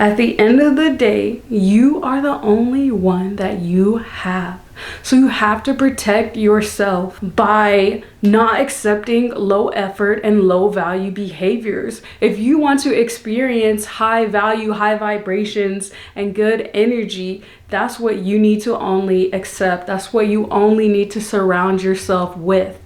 At the end of the day, you are the only one that you have. So you have to protect yourself by not accepting low effort and low value behaviors. If you want to experience high value, high vibrations, and good energy, that's what you need to only accept. That's what you only need to surround yourself with.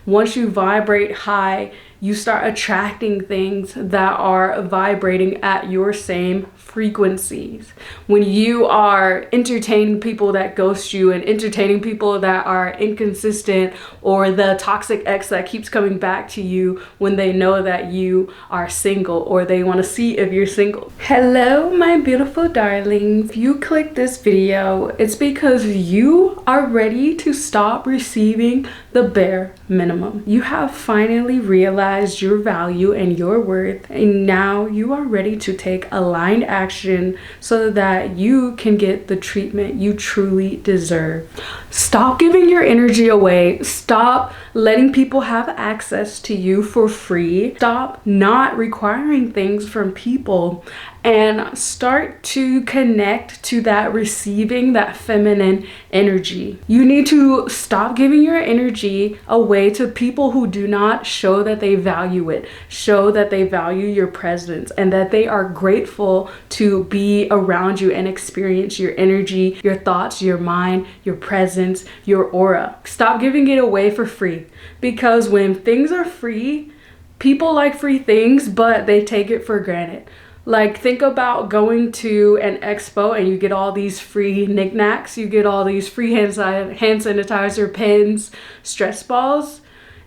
Once you vibrate high, you start attracting things that are vibrating at your same frequencies. When you are entertaining people that ghost you and entertaining people that are inconsistent, or the toxic ex that keeps coming back to you when they know that you are single or they want to see if you're single. Hello, my beautiful darlings. If you click this video, it's because you are ready to stop receiving the bare minimum. You have finally realized your value and your worth, and now you are ready to take aligned action so that you can get the treatment you truly deserve. Stop giving your energy away. Stop letting people have access to you for free. Stop not requiring things from people and start to connect to that receiving, that feminine energy. You need to stop giving your energy away to people who do not show that they value it, show that they value your presence, and that they are grateful to be around you and experience your energy, your thoughts, your mind, your presence, your aura. Stop giving it away for free, because when things are free, people like free things, but they take it for granted. Like, think about going to an expo and you get all these free knickknacks. You get all these free hand sanitizer, pens, stress balls.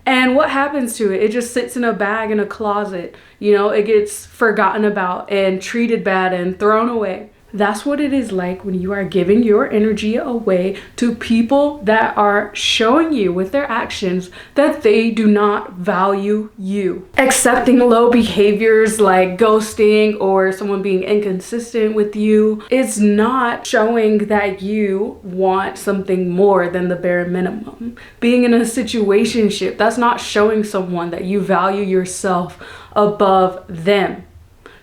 And what happens to it? It just sits in a bag in a closet. You know, it gets forgotten about and treated bad and thrown away. That's what it is like when you are giving your energy away to people that are showing you with their actions that they do not value you. Accepting low behaviors like ghosting or someone being inconsistent with you is not showing that you want something more than the bare minimum. Being in a situationship, that's not showing someone that you value yourself above them.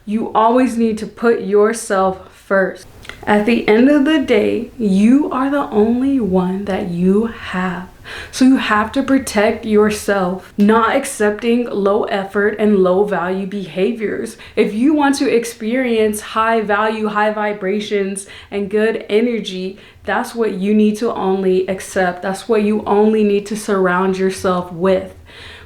You always need to put yourself first. At the end of the day, you are the only one that you have. So you have to protect yourself, not accepting low effort and low value behaviors. If you want to experience high value, high vibrations, and good energy, that's what you need to only accept. That's what you only need to surround yourself with.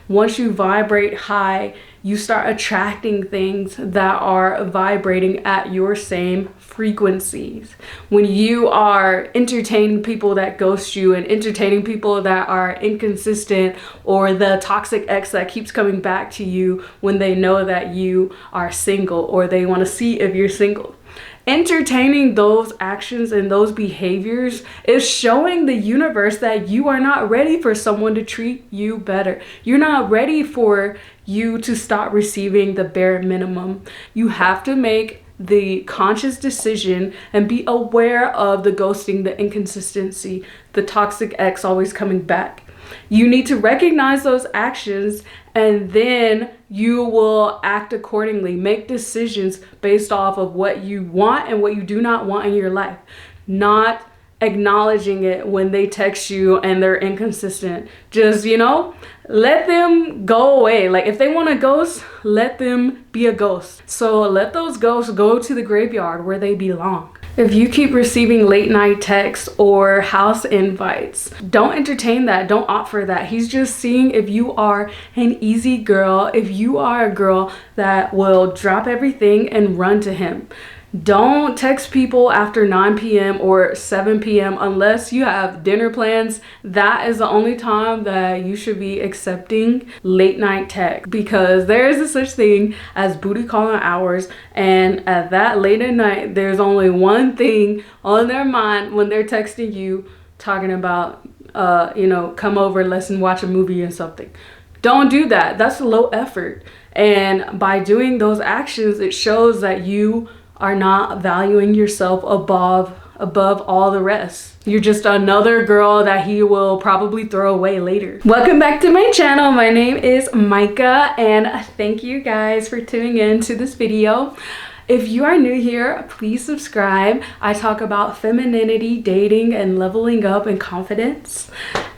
Once you vibrate high, you start attracting things that are vibrating at your same frequencies. When you are entertaining people that ghost you and entertaining people that are inconsistent, or the toxic ex that keeps coming back to you when they know that you are single or they want to see if you're single. Entertaining those actions and those behaviors is showing the universe that you are not ready for someone to treat you better. You're not ready for you to stop receiving the bare minimum. You have to make the conscious decision and be aware of the ghosting, the inconsistency, the toxic ex always coming back. You need to recognize those actions, and then you will act accordingly. Make decisions based off of what you want and what you do not want in your life. Not acknowledging it when they text you and they're inconsistent. Just, let them go away. Like, if they want to ghost, let them be a ghost. So let those ghosts go to the graveyard where they belong. If you keep receiving late night texts or house invites, don't entertain that. Don't opt for that. He's just seeing if you are an easy girl, if you are a girl that will drop everything and run to him. Don't text people after 9 p.m. or 7 p.m. unless you have dinner plans. That is the only time that you should be accepting late night text, because there is a such thing as booty calling hours, and at that late at night, there's only one thing on their mind when they're texting you, talking about, come over, let's watch a movie or something. Don't do that. That's low effort. And by doing those actions, it shows that you are not valuing yourself above all the rest. You're just another girl that he will probably throw away later. Welcome back to my channel. My name is Micah, and thank you guys for tuning in to this video. If you are new here, please subscribe. I talk about femininity, dating, and leveling up and confidence.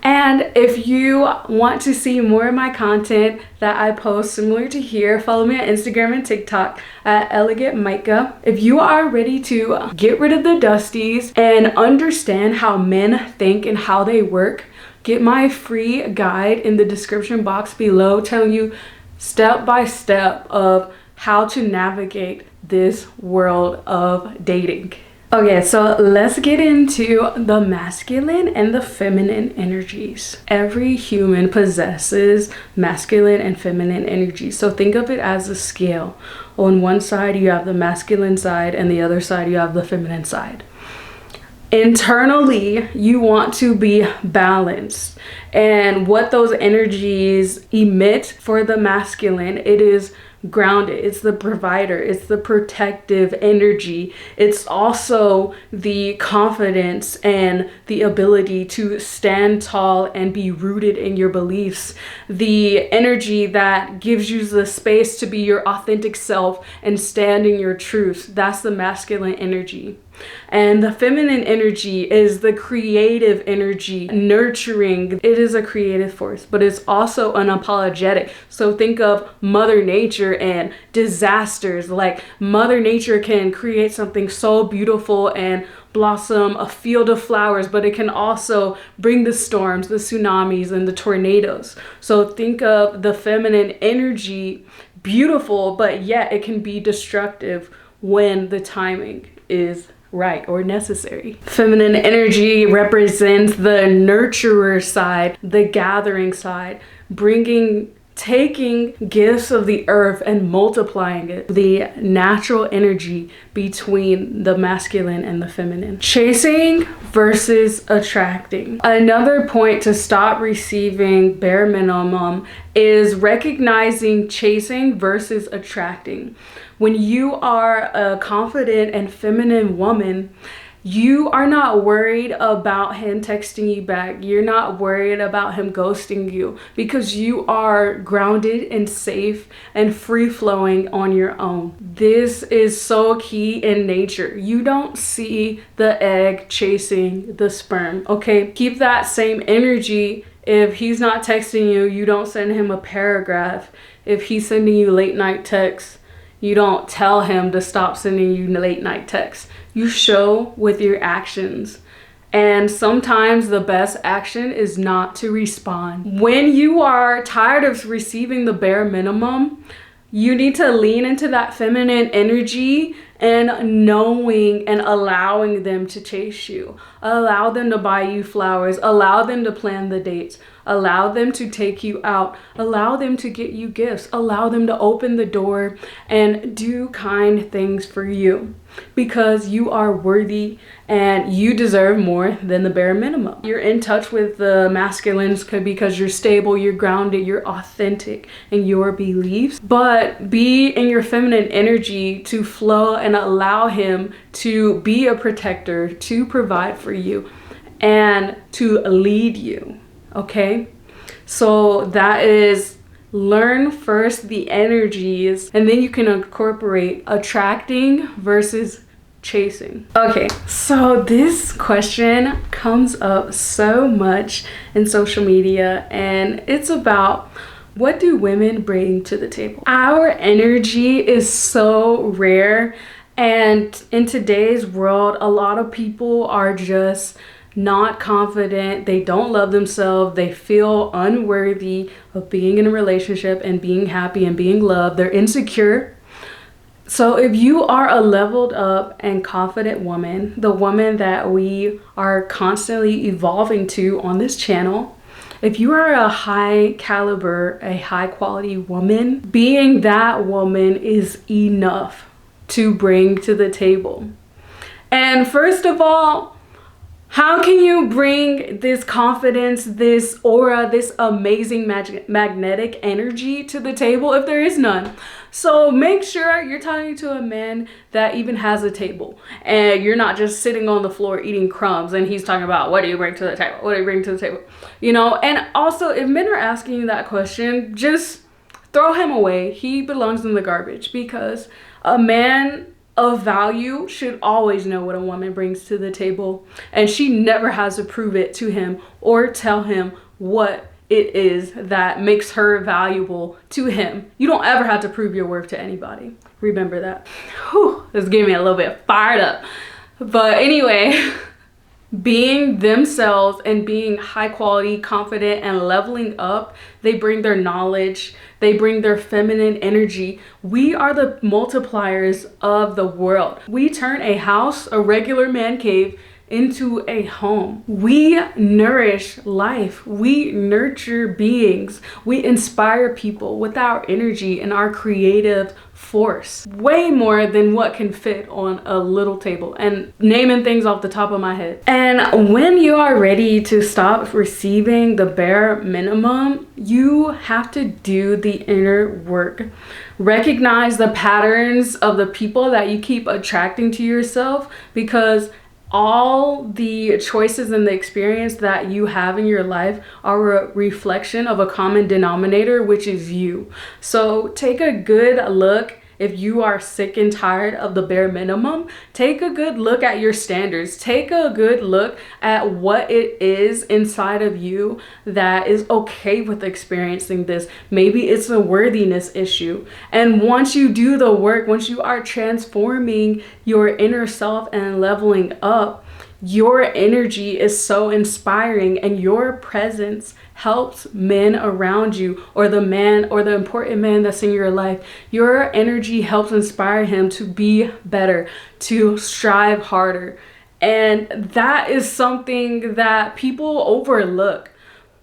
And if you want to see more of my content that I post similar to here, follow me on Instagram and TikTok at Elegant Micah. If you are ready to get rid of the dusties and understand how men think and how they work, get my free guide in the description box below telling you step by step of how to navigate this world of dating. Okay, so let's get into the masculine and the feminine energies. Every human possesses masculine and feminine energy. So think of it as a scale. On one side, you have the masculine side, and the other side, you have the feminine side. Internally, you want to be balanced. And what those energies emit for the masculine, it is grounded. It's the provider. It's the protective energy. It's also the confidence and the ability to stand tall and be rooted in your beliefs. The energy that gives you the space to be your authentic self and stand in your truth. That's the masculine energy. And the feminine energy is the creative energy, nurturing. It is a creative force, but it's also unapologetic. So think of Mother Nature and disasters. Like Mother Nature can create something so beautiful and blossom a field of flowers, but it can also bring the storms, the tsunamis, and the tornadoes. So think of the feminine energy, beautiful, but yet it can be destructive when the timing is right or necessary. Feminine energy represents the nurturer side, the gathering side, taking gifts of the earth and multiplying it. The natural energy between the masculine and the feminine. Chasing versus attracting. Another point to stop receiving bare minimum is recognizing chasing versus attracting. When you are a confident and feminine woman, you are not worried about him texting you back. You're not worried about him ghosting you because you are grounded and safe and free-flowing on your own. This is so key in nature. You don't see the egg chasing the sperm, okay? Keep that same energy. If he's not texting you, you don't send him a paragraph. If he's sending you late night texts, you don't tell him to stop sending you late night texts. You show with your actions. And sometimes the best action is not to respond. When you are tired of receiving the bare minimum, you need to lean into that feminine energy and knowing and allowing them to chase you. Allow them to buy you flowers. Allow them to plan the dates. Allow them to take you out. Allow them to get you gifts. Allow them to open the door and do kind things for you because you are worthy and you deserve more than the bare minimum. You're in touch with the masculines because you're stable, you're grounded, you're authentic in your beliefs, but be in your feminine energy to flow and allow him to be a protector, to provide for you and to lead you. Okay, so that is learn first the energies and then you can incorporate attracting versus chasing. Okay, so this question comes up so much in social media and it's about what do women bring to the table? Our energy is so rare, and in today's world, a lot of people are just not confident. They don't love themselves. They feel unworthy of being in a relationship and being happy and being loved. They're insecure. So if you are a leveled up and confident woman, the woman that we are constantly evolving to on this channel, if you are a high caliber, a high quality woman, being that woman is enough to bring to the table. And first of all, how can you bring this confidence, this aura, this amazing magnetic energy to the table if there is none? So make sure you're talking to a man that even has a table and you're not just sitting on the floor eating crumbs and he's talking about what do you bring to the table? What do you bring to the table? You know, and also if men are asking you that question, just throw him away. He belongs in the garbage because a man of value should always know what a woman brings to the table, and she never has to prove it to him or tell him what it is that makes her valuable to him. You don't ever have to prove your worth to anybody. Remember that. Whew, this is getting me a little bit fired up. But anyway, being themselves and being high quality, confident, and leveling up, they bring their knowledge, they bring their feminine energy. We are the multipliers of the world. We turn a house, a regular man cave, into a home. We nourish life. We nurture beings. We inspire people with our energy and our creative force. Way more than what can fit on a little table, and naming things off the top of my head. And when you are ready to stop receiving the bare minimum, you have to do the inner work. Recognize the patterns of the people that you keep attracting to yourself, because all the choices and the experience that you have in your life are a reflection of a common denominator, which is you. So take a good look. If you are sick and tired of the bare minimum, take a good look at your standards. Take a good look at what it is inside of you that is okay with experiencing this. Maybe it's a worthiness issue. And once you do the work, once you are transforming your inner self and leveling up, your energy is so inspiring, and your presence helps men around you, or the man or the important man that's in your life. Your energy helps inspire him to be better, to strive harder. And that is something that people overlook.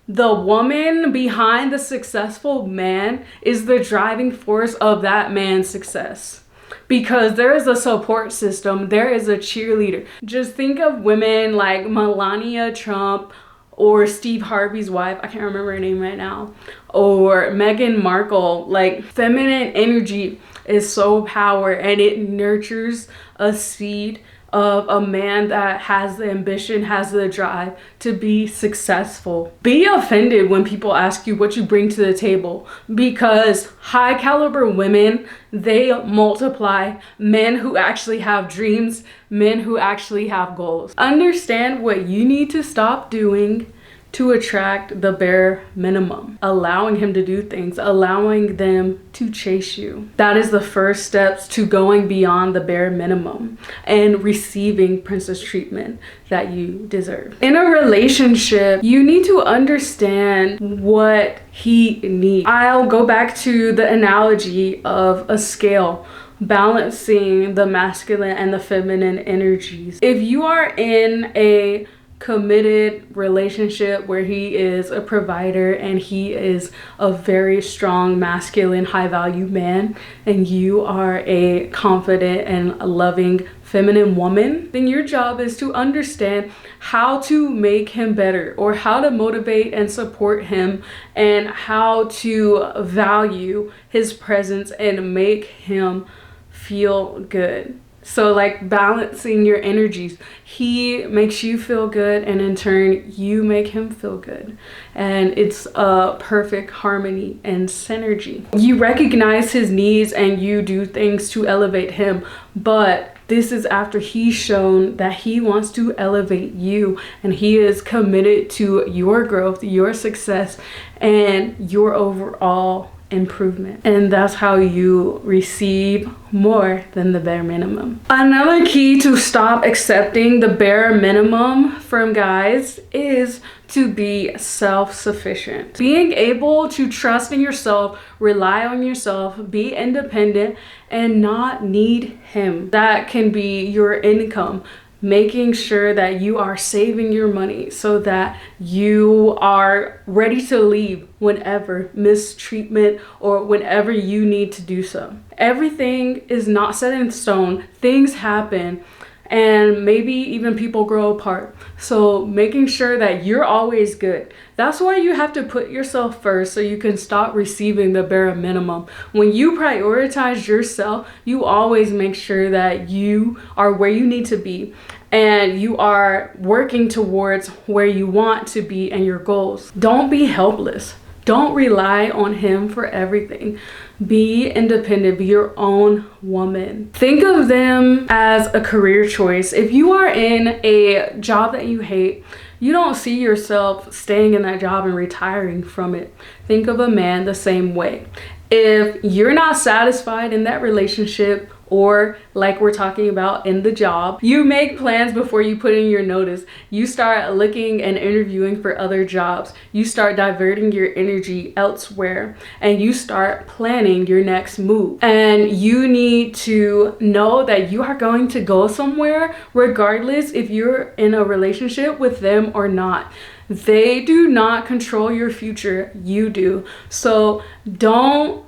The woman behind the successful man is the driving force of that man's success. Because there is a support system, there is a cheerleader. Just think of women like Melania Trump, or Steve Harvey's wife, I can't remember her name right now, or Meghan Markle. Like, feminine energy is so powerful, and it nurtures a seed of a man that has the ambition, has the drive to be successful. Be offended when people ask you what you bring to the table, because high caliber women, they multiply men who actually have dreams, men who actually have goals. Understand what you need to stop doing to attract the bare minimum, allowing him to do things, allowing them to chase you. That is the first steps to going beyond the bare minimum and receiving princess treatment that you deserve. In a relationship, you need to understand what he needs. I'll go back to the analogy of a scale, balancing the masculine and the feminine energies. If you are in a committed relationship where he is a provider and he is a very strong masculine high value man, and you are a confident and loving feminine woman, then your job is to understand how to make him better, or how to motivate and support him, and how to value his presence and make him feel good. So like balancing your energies. He makes you feel good, and in turn you make him feel good. And it's a perfect harmony and synergy. You recognize his needs and you do things to elevate him, but this is after he's shown that he wants to elevate you, and he is committed to your growth, your success, and your overall improvement. And that's how you receive more than the bare minimum. Another key to stop accepting the bare minimum from guys is to be self-sufficient. Being able to trust in yourself, rely on yourself, be independent, and not need him. That can be your income. Making sure that you are saving your money so that you are ready to leave whenever mistreatment or whenever you need to do so. Everything is not set in stone. Things happen, and maybe even people grow apart. So making sure that you're always good. That's why you have to put yourself first, so you can stop receiving the bare minimum. When you prioritize yourself, you always make sure that you are where you need to be, and you are working towards where you want to be and your goals. Don't be helpless. Don't rely on him for everything. Be independent, be your own woman. Think of them as a career choice. If you are in a job that you hate, you don't see yourself staying in that job and retiring from it. Think of a man the same way. If you're not satisfied in that relationship, or like we're talking about in the job, you make plans before you put in your notice. You start looking and interviewing for other jobs. You start diverting your energy elsewhere, and you start planning your next move. And you need to know that you are going to go somewhere regardless if you're in a relationship with them or not. They do not control your future, you do. So don't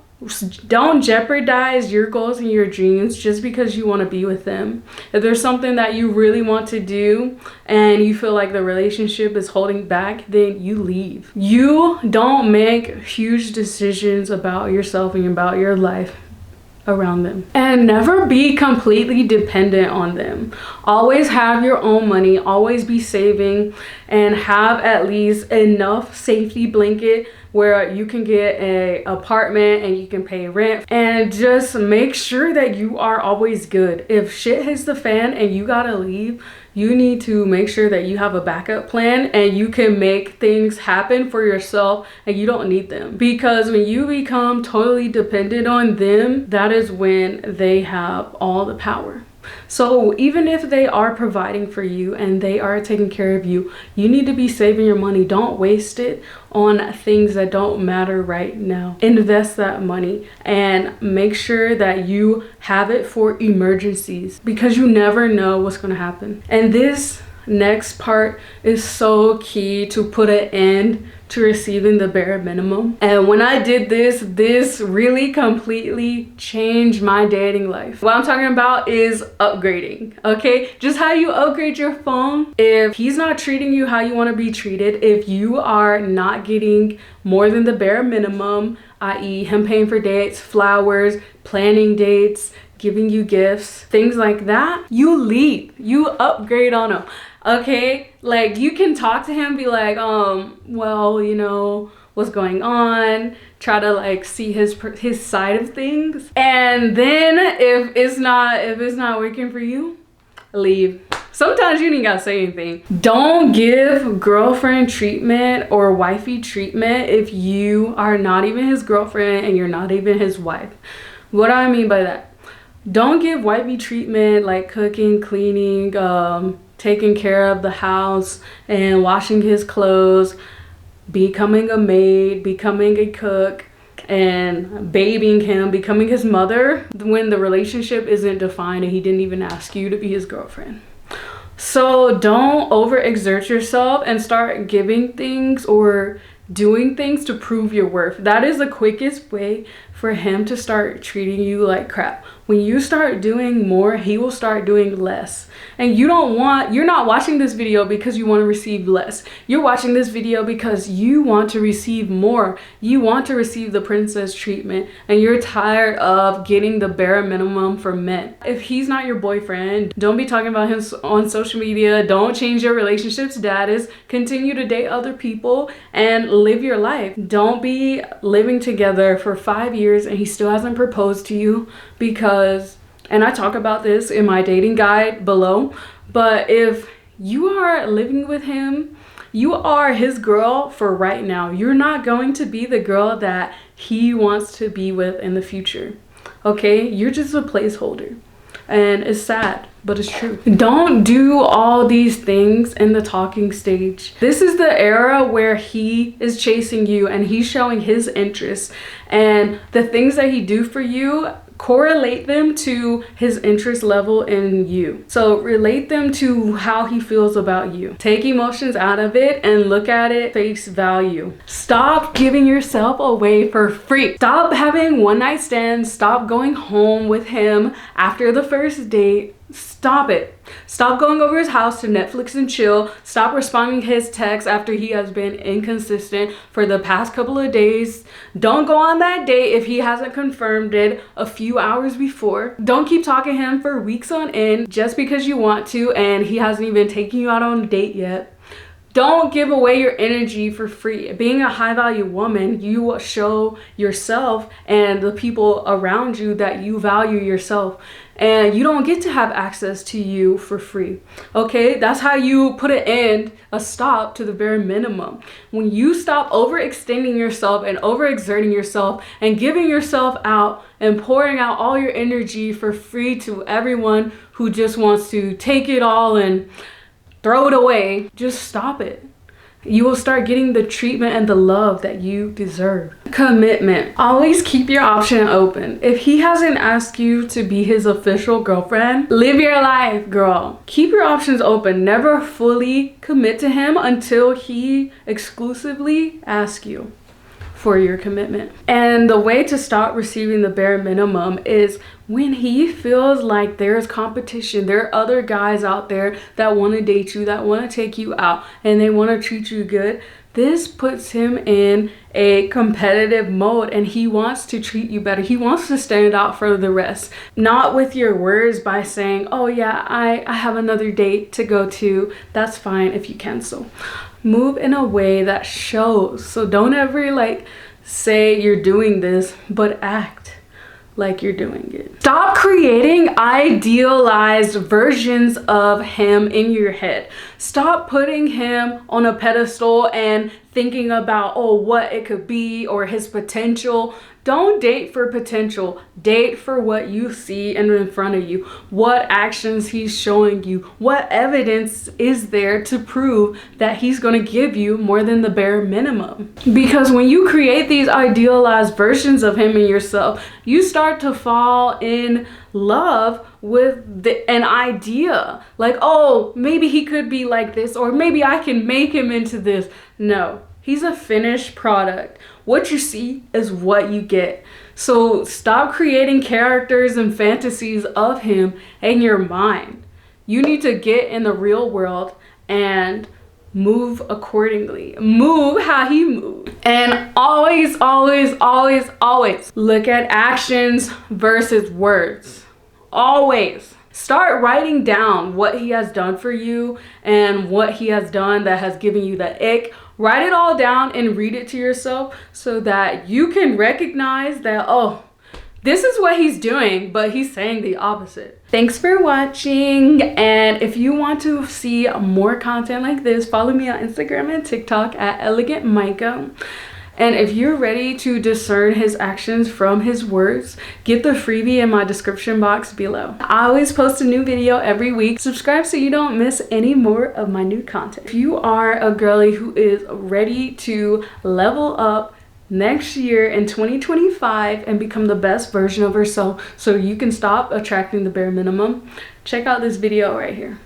jeopardize your goals and your dreams just because you want to be with them. If there's something that you really want to do and you feel like the relationship is holding back, then you leave. You don't make huge decisions about yourself and about your life around them. And never be completely dependent on them. Always have your own money, always be saving, and have at least enough safety blanket where you can get an apartment and you can pay rent, and just make sure that you are always good. If shit hits the fan and you gotta leave, you need to make sure that you have a backup plan and you can make things happen for yourself and you don't need them. Because when you become totally dependent on them, that is when they have all the power. So even if they are providing for you and they are taking care of you, you need to be saving your money. Don't waste it on things that don't matter right now. Invest that money and make sure that you have it for emergencies, because you never know what's going to happen. And this next part is so key to put an end to receiving the bare minimum. And when I did this really completely changed my dating life. What I'm talking about is upgrading, okay? Just how you upgrade your phone. If he's not treating you how you want to be treated, if you are not getting more than the bare minimum, i.e. him paying for dates, flowers, planning dates, giving you gifts, things like that, you leave. You upgrade on him. Okay, like you can talk to him, be like, well, you know, what's going on? Try to like see his side of things, and then if it's not working for you, leave. Sometimes you ain't gotta say anything. Don't give girlfriend treatment or wifey treatment if you are not even his girlfriend and you're not even his wife. What do I mean by that? Don't give wifey treatment like cooking, cleaning, taking care of the house and washing his clothes, becoming a maid, becoming a cook, and babying him, becoming his mother when the relationship isn't defined and he didn't even ask you to be his girlfriend. So don't overexert yourself and start giving things or doing things to prove your worth. That is the quickest way for him to start treating you like crap. When you start doing more, he will start doing less. And you're not watching this video because you want to receive less. You're watching this video because you want to receive more. You want to receive the princess treatment, and you're tired of getting the bare minimum for men. If he's not your boyfriend, don't be talking about him on social media. Don't change your relationship status. Continue to date other people and live your life. Don't be living together for 5 years and he still hasn't proposed to you, because, and I talk about this in my dating guide below, but if you are living with him, you are his girl for right now. You're not going to be the girl that he wants to be with in the future. Okay? You're just a placeholder. And it's sad, but it's true. Don't do all these things in the talking stage. This is the era where he is chasing you and he's showing his interests, and the things that he do for you, correlate them to his interest level in you. So relate them to how he feels about you. Take emotions out of it and look at it face value. Stop giving yourself away for free. Stop having one night stands. Stop going home with him after the first date. Stop it. Stop going over his house to Netflix and chill. Stop responding to his texts after he has been inconsistent for the past couple of days. Don't go on that date if he hasn't confirmed it a few hours before. Don't keep talking to him for weeks on end just because you want to and he hasn't even taken you out on a date yet. Don't give away your energy for free. Being a high value woman, you show yourself and the people around you that you value yourself. And you don't get to have access to you for free. Okay, that's how you put a stop to the bare minimum. When you stop overextending yourself and overexerting yourself and giving yourself out and pouring out all your energy for free to everyone who just wants to take it all and throw it away, just stop it. You will start getting the treatment and the love that you deserve. Commitment. Always keep your option open. If he hasn't asked you to be his official girlfriend, live your life, girl. Keep your options open. Never fully commit to him until he exclusively asks you for your commitment. And the way to stop receiving the bare minimum is when he feels like there's competition, there are other guys out there that want to date you, that want to take you out, and they want to treat you good. This puts him in a competitive mode and he wants to treat you better. He wants to stand out for the rest. Not with your words by saying, oh yeah, I have another date to go to. That's fine if you cancel. Move in a way that shows. So don't ever say you're doing this, but act like you're doing it. Stop creating idealized versions of him in your head. Stop putting him on a pedestal and thinking about, oh, what it could be or his potential. Don't date for potential. Date for what you see in front of you. What actions he's showing you. What evidence is there to prove that he's going to give you more than the bare minimum? Because when you create these idealized versions of him and yourself, you start to fall in love with an idea. Like, oh, maybe he could be like this, or maybe I can make him into this. No, he's a finished product. What you see is what you get. So stop creating characters and fantasies of him in your mind. You need to get in the real world and move accordingly. Move how he moves. And always, always, always, always look at actions versus words. Always. Start writing down what he has done for you and what he has done that has given you the ick. Write it all down and read it to yourself so that you can recognize that, oh, this is what he's doing, but he's saying the opposite. Thanks for watching. And if you want to see more content like this, follow me on Instagram and TikTok at elegantmicah. And if you're ready to discern his actions from his words, get the freebie in my description box below. I always post a new video every week. Subscribe so you don't miss any more of my new content. If you are a girly who is ready to level up next year in 2025 and become the best version of herself so you can stop attracting the bare minimum, check out this video right here.